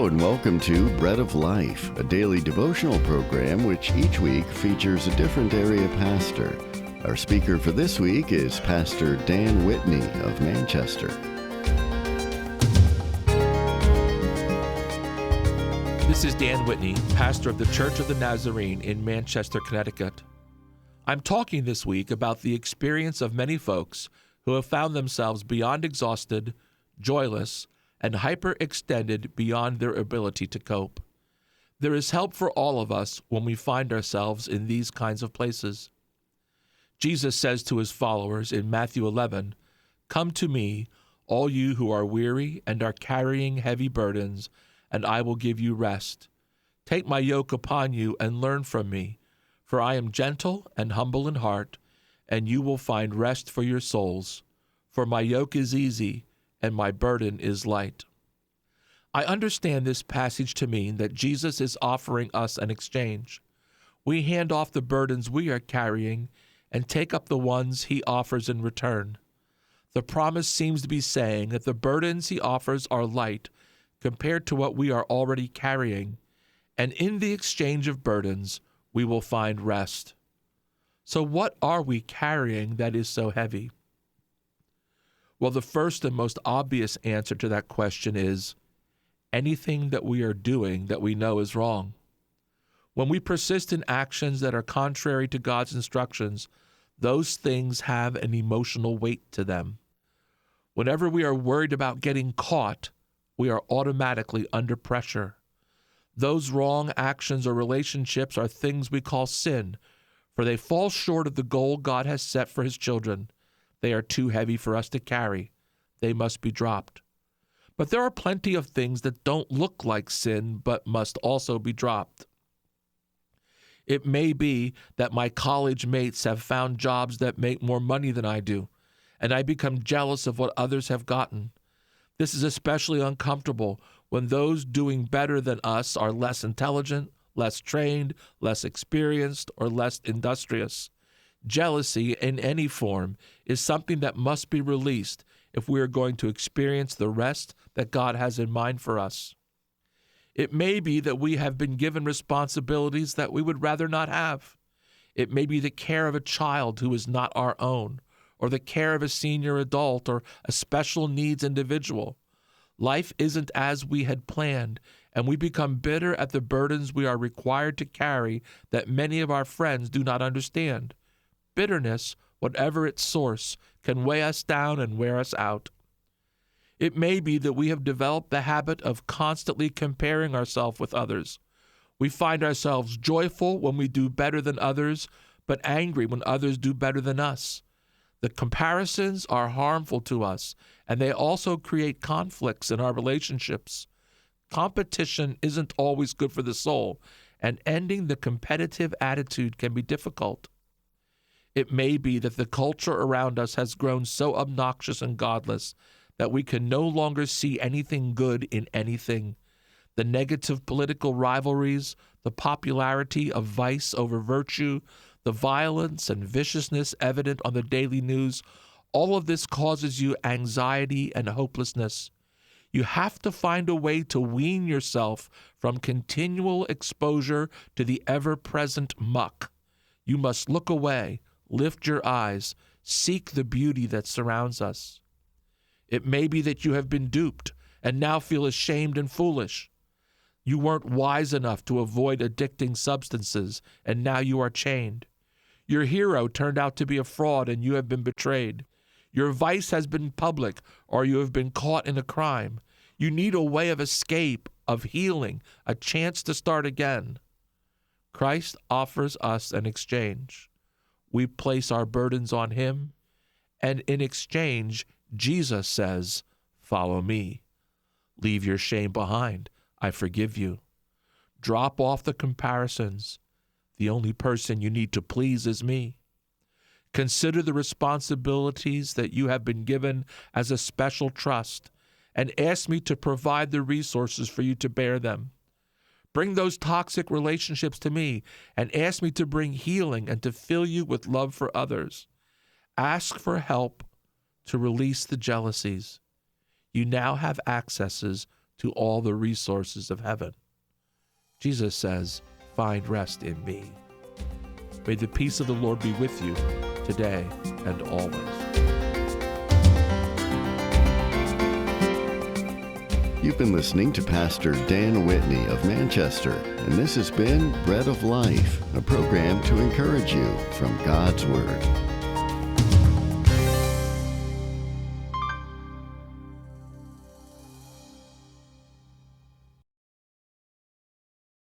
Hello and welcome to Bread of Life, a daily devotional program which each week features a different area pastor. Our speaker for this week is Pastor Dan Whitney of Manchester. This is Dan Whitney, pastor of the Church of the Nazarene in Manchester, Connecticut. I'm talking this week about the experience of many folks who have found themselves beyond exhausted, joyless, and hyperextended beyond their ability to cope. There is help for all of us when we find ourselves in these kinds of places. Jesus says to his followers in Matthew 11, "Come to me, all you who are weary and are carrying heavy burdens, and I will give you rest. Take my yoke upon you and learn from me, for I am gentle and humble in heart, and you will find rest for your souls. For my yoke is easy, and my burden is light." I understand this passage to mean that Jesus is offering us an exchange. We hand off the burdens we are carrying and take up the ones he offers in return. The promise seems to be saying that the burdens he offers are light compared to what we are already carrying, and in the exchange of burdens, we will find rest. So what are we carrying that is so heavy? Well, the first and most obvious answer to that question is anything that we are doing that we know is wrong. When we persist in actions that are contrary to God's instructions, those things have an emotional weight to them. Whenever we are worried about getting caught, we are automatically under pressure. Those wrong actions or relationships are things we call sin, for they fall short of the goal God has set for his children. They are too heavy for us to carry. They must be dropped. But there are plenty of things that don't look like sin but must also be dropped. It may be that my college mates have found jobs that make more money than I do, and I become jealous of what others have gotten. This is especially uncomfortable when those doing better than us are less intelligent, less trained, less experienced, or less industrious. Jealousy in any form is something that must be released if we are going to experience the rest that God has in mind for us. It may be that we have been given responsibilities that we would rather not have. It may be the care of a child who is not our own, or the care of a senior adult or a special needs individual. Life isn't as we had planned, and we become bitter at the burdens we are required to carry that many of our friends do not understand. Bitterness, whatever its source, can weigh us down and wear us out. It may be that we have developed the habit of constantly comparing ourselves with others. We find ourselves joyful when we do better than others, but angry when others do better than us. The comparisons are harmful to us, and they also create conflicts in our relationships. Competition isn't always good for the soul, and ending the competitive attitude can be difficult. It may be that the culture around us has grown so obnoxious and godless that we can no longer see anything good in anything. The negative political rivalries, the popularity of vice over virtue, the violence and viciousness evident on the daily news, all of this causes you anxiety and hopelessness. You have to find a way to wean yourself from continual exposure to the ever-present muck. You must look away, lift your eyes, seek the beauty that surrounds us. It may be that you have been duped and now feel ashamed and foolish. You weren't wise enough to avoid addicting substances, and now you are chained. Your hero turned out to be a fraud, and you have been betrayed. Your vice has been public, or you have been caught in a crime. You need a way of escape, of healing, a chance to start again. Christ offers us an exchange. We place our burdens on him, and in exchange, Jesus says, "Follow me. Leave your shame behind. I forgive you." Drop off the comparisons. The only person you need to please is me. Consider the responsibilities that you have been given as a special trust, and ask me to provide the resources for you to bear them. Bring those toxic relationships to me, and ask me to bring healing and to fill you with love for others. Ask for help to release the jealousies. You now have accesses to all the resources of heaven. Jesus says, find rest in me. May the peace of the Lord be with you today and always. You've been listening to Pastor Dan Whitney of Manchester, and this has been Bread of Life, a program to encourage you from God's Word.